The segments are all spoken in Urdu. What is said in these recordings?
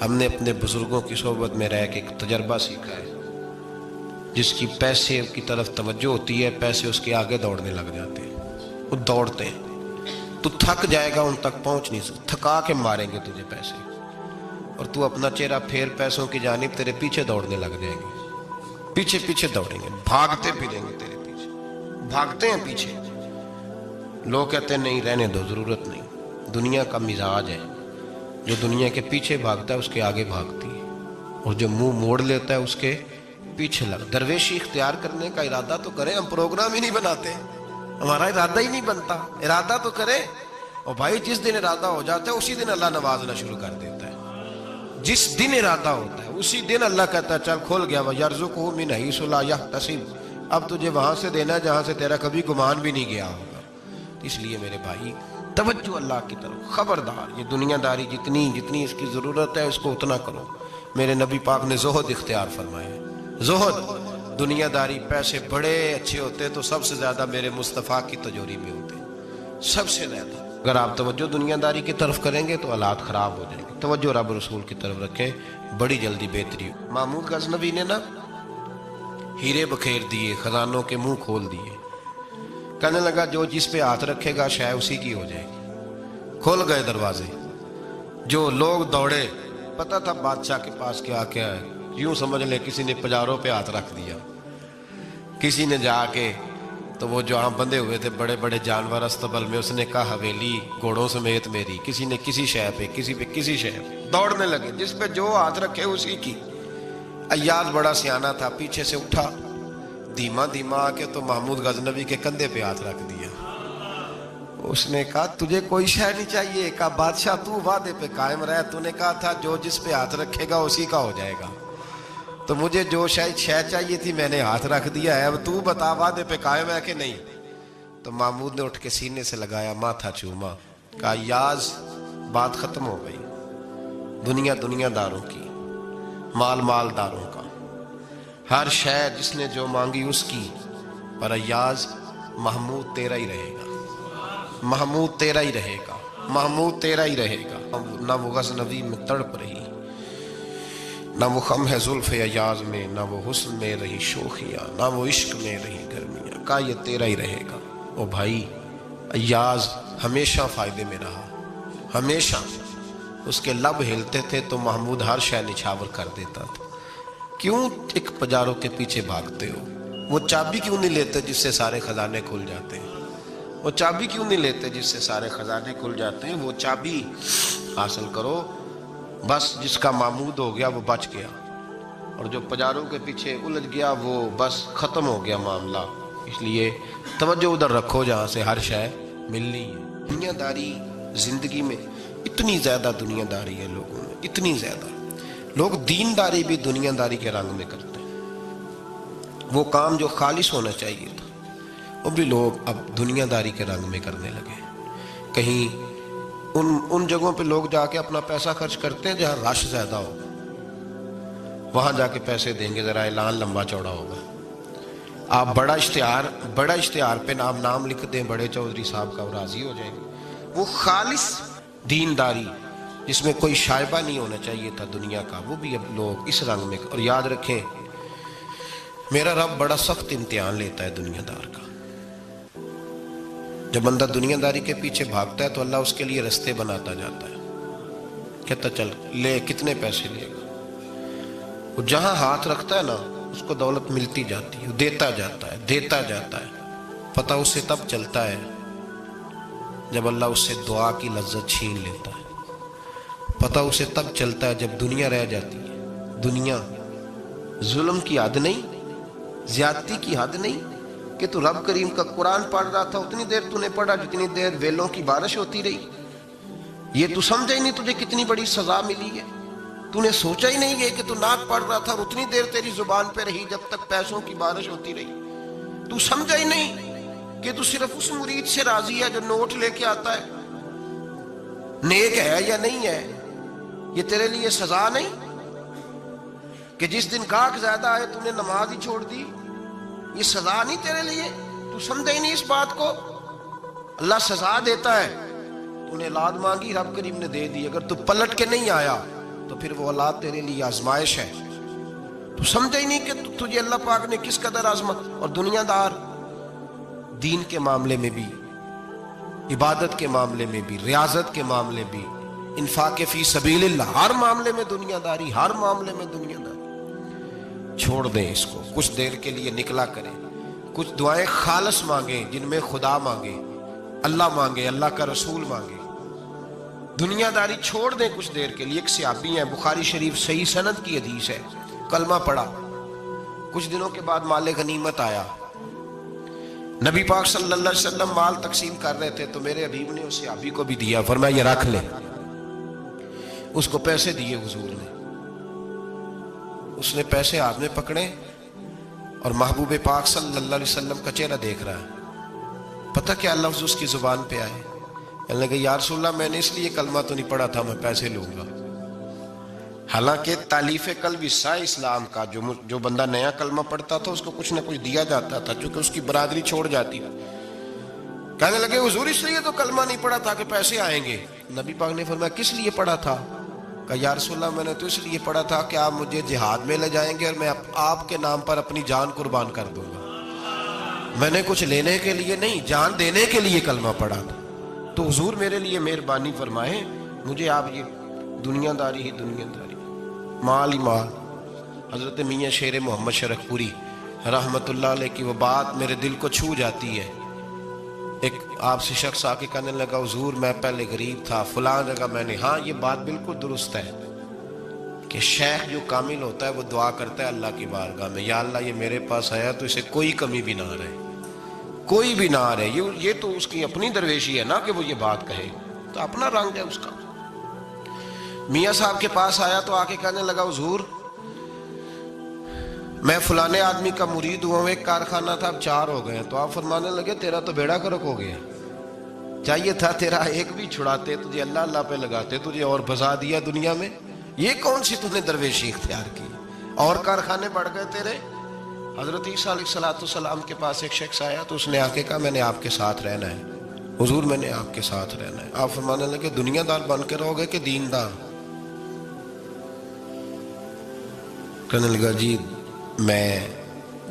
ہم نے اپنے بزرگوں کی صحبت میں رہ کے ایک تجربہ سیکھا ہے، جس کی پیسے کی طرف توجہ ہوتی ہے پیسے اس کے آگے دوڑنے لگ جاتے ہیں، وہ دوڑتے ہیں، تو تھک جائے گا، ان تک پہنچ نہیں سکتا، تھکا کے ماریں گے تجھے پیسے، اور تو اپنا چہرہ پھیر پیسوں کی جانب تیرے پیچھے دوڑنے لگ جائیں گے، پیچھے پیچھے دوڑیں گے، بھاگتے پھریں گے تیرے پیچھے، بھاگتے ہیں پیچھے۔ لوگ کہتے ہیں نہیں رہنے دو، ضرورت نہیں، دنیا کا مزاج ہے، جو دنیا کے پیچھے بھاگتا ہے اس کے آگے بھاگتی ہے، اور جو منہ موڑ لیتا ہے اس کے پیچھے لگ۔ درویشی اختیار کرنے کا ارادہ تو کریں، ہم پروگرام ہی نہیں بناتے، ہمارا ارادہ ہی نہیں بنتا، ارادہ تو کریں، اور بھائی جس دن ارادہ ہو جاتا ہے اسی دن اللہ نوازنا شروع کر دیتا ہے، جس دن ارادہ ہوتا ہے اسی دن اللہ کہتا ہے چل کھول گیا وَيَرْزُقُهُ مِنْ حَيْثُ لَا يَحْتَسِبُ، اب تجھے وہاں سے دینا جہاں سے تیرا کبھی گمان بھی نہیں گیا ہوگا۔ اس لیے میرے بھائی توجہ اللہ کی طرف، خبردار، یہ دنیا داری جتنی اس کی ضرورت ہے اس کو اتنا کرو۔ میرے نبی پاک نے زہد اختیار فرمایا ہے، زہد، دنیا داری، پیسے بڑے اچھے ہوتے تو سب سے زیادہ میرے مصطفیٰ کی تجوری میں ہوتے، سب سے زیادہ۔ اگر آپ توجہ دنیا داری کی طرف کریں گے تو حالات خراب ہو جائیں گے، توجہ رب رسول کی طرف رکھیں، بڑی جلدی بہتری ہو۔ محمود غزنوی نے نا ہیرے بکھیر دیے، خزانوں کے منہ کھول دیے، کہنے لگا جو جس پہ ہاتھ رکھے گا شے اسی کی ہو جائے گی۔ کھول گئے دروازے، جو لوگ دوڑے، پتہ تھا بادشاہ کے پاس کیا کیا ہے، یوں سمجھ لیں کسی نے پجاروں پہ ہاتھ رکھ دیا، کسی نے جا کے تو وہ جو بندھے ہوئے تھے بڑے بڑے جانور استبل میں، اس نے کہا حویلی گھوڑوں سمیت میری، کسی نے کسی شے پہ، کسی پہ کسی شے پہ، دوڑنے لگے، جس پہ جو ہاتھ رکھے اسی کی۔ ایاز بڑا سیانہ تھا، پیچھے سے اٹھا دھیما دھیما آ کے تو محمود غزنوی کے کندھے پہ ہاتھ رکھ دیا۔ اس نے کہا تجھے کوئی شے نہیں چاہیے؟ کہا بادشاہ تو وعدے پہ قائم رہ، تو نے کہا تھا جو جس پہ ہاتھ رکھے گا اسی کا ہو جائے گا، تو مجھے جو شے چاہیے تھی میں نے ہاتھ رکھ دیا ہے، اب تو بتا وعدے پہ قائم ہے کہ نہیں؟ تو محمود نے اٹھ کے سینے سے لگایا، ماتھا چوما، کہا یاز بات ختم ہو گئی، دنیا داروں کی، مال داروں کا، ہر شے جس نے جو مانگی اس کی، پر ایاز محمود تیرا ہی رہے گا، محمود تیرا ہی رہے گا، محمود تیرا ہی رہے گا۔ نہ وہ غزنوی میں تڑپ رہی، نہ وہ خم ہے زلف ایاز میں، نہ وہ حسن میں رہی شوخیاں، نہ وہ عشق میں رہی گرمیاں، کہا یہ تیرا ہی رہے گا۔ او بھائی ایاز ہمیشہ فائدے میں رہا، ہمیشہ، اس کے لب ہلتے تھے تو محمود ہر شے نچھاور کر دیتا تھا۔ کیوں ایک پجاروں کے پیچھے بھاگتے ہو؟ وہ چابی کیوں نہیں لیتے جس سے سارے خزانے کھل جاتے ہیں؟ وہ چابی کیوں نہیں لیتے جس سے سارے خزانے کھل جاتے ہیں؟ وہ چابی حاصل کرو، بس جس کا محمود ہو گیا وہ بچ گیا، اور جو پجاروں کے پیچھے الجھ گیا وہ بس ختم ہو گیا معاملہ۔ اس لیے توجہ ادھر رکھو جہاں سے ہر شے ملنی ہے۔ دنیا داری زندگی میں اتنی زیادہ دنیا داری ہے لوگوں میں، اتنی زیادہ، لوگ دین داری بھی دنیا داری کے رنگ میں کرتے ہیں، وہ کام جو خالص ہونا چاہیے تھا وہ بھی لوگ اب دنیا داری کے رنگ میں کرنے لگے۔ کہیں ان جگہوں پہ لوگ جا کے اپنا پیسہ خرچ کرتے ہیں جہاں رش زیادہ ہوگا، وہاں جا کے پیسے دیں گے، ذرا اعلان لمبا چوڑا ہوگا، آپ بڑا اشتہار پہ نام لکھ دیں بڑے چودھری صاحب کا، راضی ہو جائیں گے۔ وہ خالص دینداری جس میں کوئی شائبہ نہیں ہونا چاہیے تھا دنیا کا، وہ بھی اب لوگ اس رنگ میں۔ اور یاد رکھیں میرا رب بڑا سخت امتحان لیتا ہے دنیا دار کا۔ جب بندہ دنیا داری کے پیچھے بھاگتا ہے تو اللہ اس کے لیے رستے بناتا جاتا ہے، کہتا چل لے، کتنے پیسے لے گا؟ وہ جہاں ہاتھ رکھتا ہے نا اس کو دولت ملتی جاتی ہے، دیتا جاتا ہے۔ پتہ اسے تب چلتا ہے جب اللہ اس سے دعا کی لذت چھین لیتا ہے، پتہ اسے تب چلتا ہے جب دنیا رہ جاتی ہے۔ دنیا ظلم کی حد نہیں، زیادتی کی حد نہیں، کہ تو رب کریم کا قرآن پڑھ رہا تھا اتنی دیر تو نے پڑھا جتنی دیر ویلوں کی بارش ہوتی رہی، یہ تو سمجھا ہی نہیں تجھے کتنی بڑی سزا ملی ہے، تو نے سوچا ہی نہیں ہے کہ تو نعت پڑھ رہا تھا اور اتنی دیر تیری زبان پہ رہی جب تک پیسوں کی بارش ہوتی رہی، تو سمجھا ہی نہیں کہ تو صرف اس مرید سے راضی ہے جو نوٹ لے کے آتا ہے، نیک ہے یا نہیں ہے، یہ تیرے لیے سزا نہیں کہ جس دن گاہک زیادہ آئے تو نے نماز ہی چھوڑ دی، یہ سزا نہیں تیرے لیے؟ تو سمجھے ہی نہیں اس بات کو، اللہ سزا دیتا ہے، تو نے اولاد مانگی رب کریم نے دے دی، اگر تو پلٹ کے نہیں آیا تو پھر وہ اولاد تیرے لیے آزمائش ہے. تو سمجھا ہی نہیں کہ تجھے اللہ پاک نے کس قدر آزما. اور دنیا دار دین کے معاملے میں بھی، عبادت کے معاملے میں بھی، ریاضت کے معاملے بھی، انفاق فی سبیل اللہ، ہر معاملے میں دنیا داری، ہر معاملے میں دنیا داری. چھوڑ دیں اس کو، کچھ دیر کے لیے نکلا کریں، کچھ دعائیں خالص مانگیں جن میں خدا مانگے، اللہ مانگے، اللہ کا رسول مانگے. دنیا داری چھوڑ دیں کچھ دیر کے لیے. ایک صحابی ہیں، بخاری شریف صحیح سند کی حدیث ہے، کلمہ پڑھا، کچھ دنوں کے بعد مال غنیمت آیا. نبی پاک صلی اللہ علیہ وسلم مال تقسیم کر رہے تھے تو میرے حبیب نے اس صحابی کو بھی دیا، فرمایا یہ رکھ لے. اس کو پیسے دیے حضور نے. اس نے پیسے ہاتھ میں پکڑے اور محبوب پاک صلی اللہ علیہ وسلم کا چہرہ دیکھ رہا ہے. پتہ کیا لفظ اس کی زبان پہ آئے؟ کہنے لگے یا رسول اللہ میں نے اس لیے کلمہ تو نہیں پڑھا تھا میں پیسے لوں گا. حالانکہ تالیف قلب حصہ اسلام کا، جو بندہ نیا کلمہ پڑھتا تھا اس کو کچھ نہ کچھ دیا جاتا تھا چونکہ اس کی برادری چھوڑ جاتی تھی. کہنے لگے حضور اس لیے تو کلمہ نہیں پڑھا تھا کہ پیسے آئیں گے. نبی پاک نے فرمایا کس لیے پڑھا تھا؟ کہا یا رسول اللہ میں نے تو اس لیے پڑھا تھا کہ آپ مجھے جہاد میں لے جائیں گے اور میں آپ کے نام پر اپنی جان قربان کر دوں گا. میں نے کچھ لینے کے لیے نہیں، جان دینے کے لیے کلمہ پڑھا تھا. تو حضور میرے لیے مہربانی فرمائیں، مجھے آپ یہ دنیا داری ہی دنیا داری، مال ہی مال. حضرت میاں شیر محمد شرک پوری رحمت اللہ علیہ کی وہ بات میرے دل کو چھو جاتی ہے. ایک آپ سے شخص آ کے کہنے لگا حضور میں پہلے غریب تھا فلاں جگہ میں نے، ہاں یہ بات بالکل درست ہے کہ شیخ جو کامل ہوتا ہے وہ دعا کرتا ہے اللہ کی بارگاہ میں، یا اللہ یہ میرے پاس آیا تو اسے کوئی کمی بھی نہ رہے، کوئی بھی نہ رہے. یہ تو اس کی اپنی درویشی ہے نا کہ وہ یہ بات کہے، تو اپنا رنگ ہے اس کا. میاں صاحب کے پاس آیا تو آ کے کہنے لگا حضور میں فلانے آدمی کا مرید ہوا ہوں، ایک کارخانہ تھا اب 4 ہو گئے. تو آپ فرمانے لگے تیرا تو بیڑا کرک ہو گیا، چاہیے تھا تیرا ایک بھی چھڑاتے، تجھے اللہ اللہ پہ لگاتے، تجھے اور بھسا دیا دنیا میں. یہ کون سی تُو نے درویشی اختیار کی؟ اور کارخانے بڑھ گئے تیرے. حضرت عیسیٰ علیہ السلام کے پاس ایک شخص آیا تو اس نے آ کے کہا میں نے آپ کے ساتھ رہنا ہے حضور، میں نے آپ کے ساتھ رہنا ہے. آپ فرمانے لگے دنیا دار بن کے رہو گے کہ دیندار؟ کہنے لگا جی میں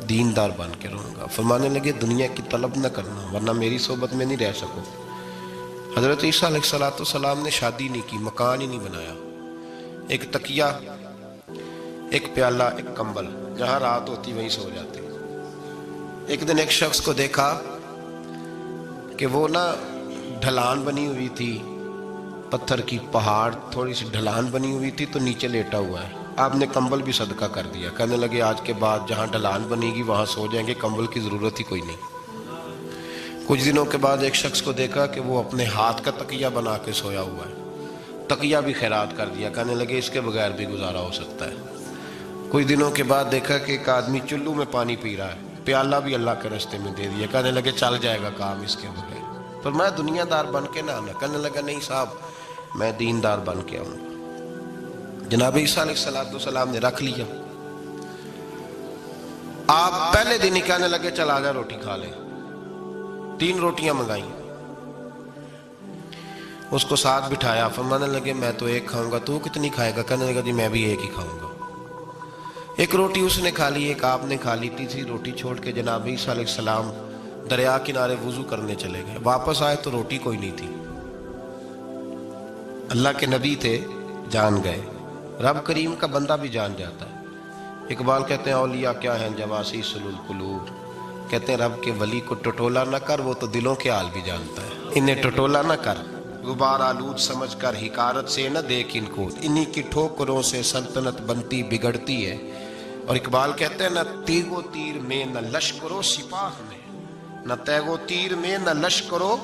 دیندار بن کے رہوں گا. فرمانے لگے دنیا کی طلب نہ کرنا ورنہ میری صحبت میں نہیں رہ سکو. حضرت عیسیٰ علیہ السلام نے شادی نہیں کی، مکان ہی نہیں بنایا، ایک تکیہ، ایک پیالہ، ایک کمبل، جہاں رات ہوتی وہیں سو جاتے. ایک دن ایک شخص کو دیکھا کہ وہ نا ڈھلان بنی ہوئی تھی، پتھر کی پہاڑ تھوڑی سی ڈھلان بنی ہوئی تھی تو نیچے لیٹا ہوا ہے. آپ نے کمبل بھی صدقہ کر دیا. کہنے لگے آج کے بعد جہاں ڈھلان بنے گی وہاں سو جائیں گے، کمبل کی ضرورت ہی کوئی نہیں. کچھ دنوں کے بعد ایک شخص کو دیکھا کہ وہ اپنے ہاتھ کا تکیہ بنا کے سویا ہوا ہے، تکیہ بھی خیرات کر دیا. کہنے لگے اس کے بغیر بھی گزارا ہو سکتا ہے. کچھ دنوں کے بعد دیکھا کہ ایک آدمی چلو میں پانی پی رہا ہے، پیالہ بھی اللہ کے راستے میں دے دیا. کہنے لگے چل جائے گا کام اس کے بغیر. پر میں دنیا دار بن کے نہ آنا. کہنے لگا نہیں صاحب میں دیندار بن کے آؤں گا. جناب عیسیٰ علیہ السلام نے رکھ لیا. آپ پہلے دن ہی کہنے لگے چل آ جا روٹی کھا لے. 3 روٹیاں منگائیں، اس کو ساتھ بٹھایا. فرمانے لگے میں تو ایک کھاؤں گا، تو کتنی کھائے گا؟ کہنے لگا جی میں بھی ایک ہی کھاؤں گا. ایک روٹی اس نے کھا لی، ایک آپ نے کھا لی. تیسری روٹی چھوڑ کے جناب عیسیٰ علیہ السلام دریا کنارے وضو کرنے چلے گئے. واپس آئے تو روٹی کوئی نہیں تھی. اللہ کے نبی تھے، جان گئے. رب کریم کا بندہ بھی جان جاتا ہے. اقبال کہتے ہیں اولیاء کیا ہیں جواسی سلول قلوب، کہتے ہیں رب کے ولی کو ٹٹولا نہ کر، وہ تو دلوں کے حال بھی جانتا ہے. انہیں ٹٹولا نہ کر، غبار آلود سمجھ کر حکارت سے نہ دیکھ ان کو، انہی کی ٹھوکروں سے سلطنت بنتی بگڑتی ہے. اور اقبال کہتے ہیں نہ تیگ و تیر میں نہ لشکرو سپاہ میں، نہ تیگ و تیر میں نہ لشکرو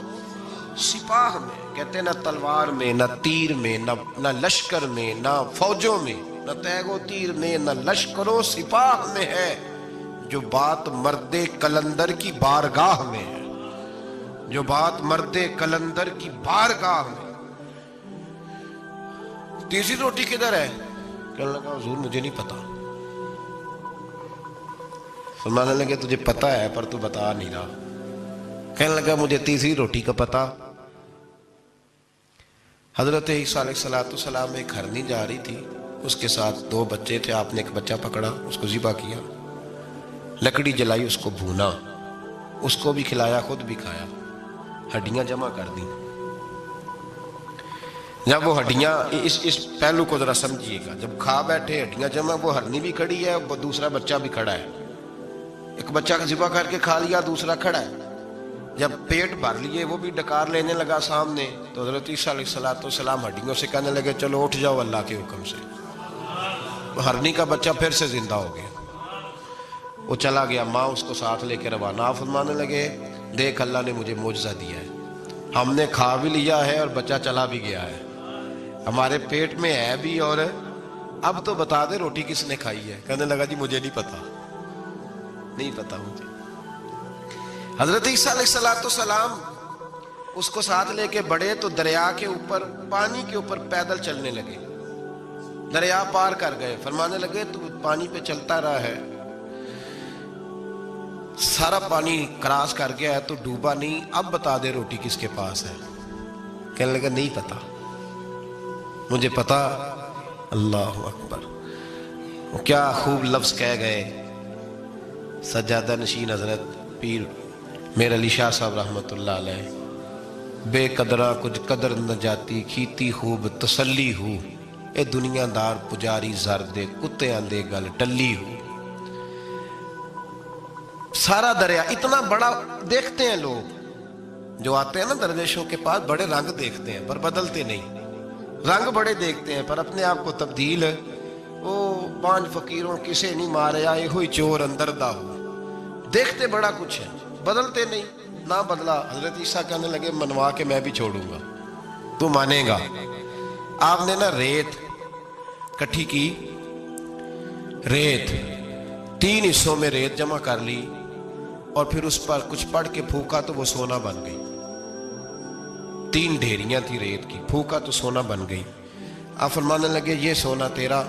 سپاہ میں. کہتے ہیں نہ تلوار میں نہ تیر میں نہ لشکر میں نہ فوجوں میں، نہ تیگ و تیر میں نہ لشکر و سپاہ میں ہے جو بات مرد کلندر کی بارگاہ میں ہے، جو بات مرد کلندر کی بارگاہ میں. تیسری روٹی کدھر ہے؟ کہنے لگا حضور مجھے نہیں پتا. فرمانے لگے تجھے پتا ہے پر تو بتا نہیں رہا. کہنے لگا مجھے تیسری روٹی کا پتا. حضرت عیسیٰ علیہ السلام ایک ہرنی جا رہی تھی، اس کے ساتھ 2 بچے تھے. آپ نے ایک بچہ پکڑا, اس کو ذبح کیا, لکڑی جلائی, اس کو بھونا, اس کو بھی کھلایا, خود بھی کھایا, ہڈیاں جمع کر دیں. جب وہ ہڈیاں, اس پہلو کو ذرا سمجھیے گا, جب کھا بیٹھے ہڈیاں جمع, وہ ہرنی بھی کھڑی ہے, دوسرا بچہ بھی کھڑا ہے. ایک بچہ کا ذبح کر کے کھا لیا, دوسرا کھڑا ہے. جب پیٹ بھر لیے, وہ بھی ڈکار لینے لگا سامنے, تو حضرت عیسیٰ علیہ السلام ہڈیوں سے کہنے لگے چلو اٹھ جاؤ اللہ کے حکم سے. ہرنی کا بچہ پھر سے زندہ ہو گیا. وہ چلا گیا, ماں اس کو ساتھ لے کے روانہ. فرمانے لگے دیکھ اللہ نے مجھے معجزہ دیا ہے, ہم نے کھا بھی لیا ہے اور بچہ چلا بھی گیا ہے, ہمارے پیٹ میں ہے بھی, اور اب تو بتا دے روٹی کس نے کھائی ہے. کہنے لگا جی مجھے نہیں پتا, نہیں پتا مجھے. حضرت عیسیٰ علیہ السلام اس کو ساتھ لے کے بڑھے تو دریا کے اوپر, پانی کے اوپر پیدل چلنے لگے. دریا پار کر گئے. فرمانے لگے تو پانی پہ چلتا رہا ہے, سارا پانی کراس کر گیا ہے تو ڈوبا نہیں, اب بتا دے روٹی کس کے پاس ہے. کہنے لگا نہیں پتا, مجھے پتا. اللہ اکبر. کیا خوب لفظ کہہ گئے سجادہ نشین حضرت پیر میر علی شاہ صاحب رحمۃ اللہ علیہ. بے قدراں کچھ قدر نہ جاتی, کھیتی خوب تسلی ہو, اے دنیا دار پجاری زر دے, کتے آندے گل ٹلی ہو. سارا دریا اتنا بڑا دیکھتے ہیں لوگ, جو آتے ہیں نا درویشوں کے پاس, بڑے رنگ دیکھتے ہیں پر بدلتے نہیں. رنگ بڑے دیکھتے ہیں پر اپنے آپ کو تبدیل, وہ 5 فقیروں کسے نہیں مارے آئے ہوئی چور اندر دا ہو. دیکھتے بڑا کچھ ہے, بدلتے نہیں. نہ بدلا. حضرت عیسیٰ کہنے لگے منوا کے میں بھی چھوڑوں گا, تو مانے گا. آپ نے نا ریت کٹھی کی, ریت 3 حصوں میں ریت جمع کر لی, اور پھر اس پر کچھ پڑھ کے پھونکا تو وہ سونا بن گئی. 3 ڈھیریاں تھی ریت کی, پھونکا تو سونا بن گئی. آپ فرمانے لگے یہ سونا تیرا,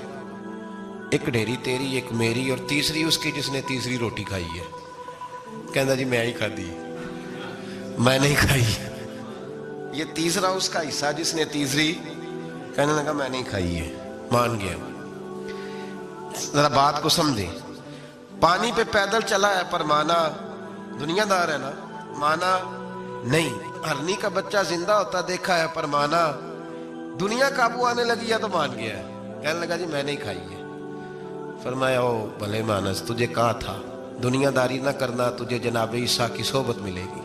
ایک ڈھیری تیری, ایک میری, اور تیسری اس کی جس نے تیسری روٹی کھائی ہے. کہنا جی میں ہی کھا دی, میں نہیں کھائی. یہ تیسرا اس کا حصہ جس نے تیسری, کہنے لگا میں نہیں کھائی ہے. مان گیا. ذرا بات کو سمجھیں. پانی پہ پیدل چلا ہے پر مانا, دنیا دار ہے نا, مانا نہیں. ہرنی کا بچہ زندہ ہوتا دیکھا ہے پر مانا. دنیا قابو آنے لگی ہے تو مان گیا ہے. کہنے لگا جی میں نہیں کھائی ہے. فرمایا او بھلے مانس, تجھے کہا تھا دنیا داری نہ کرنا, تجھے جناب عیسیٰ کی صحبت ملے گی,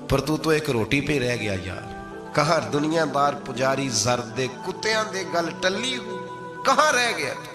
پر تو ایک روٹی پہ رہ گیا یار. کہاں دنیا دار پجاری زر دے, کتیاں دے گل ٹلی ہو, کہاں رہ گیا تو.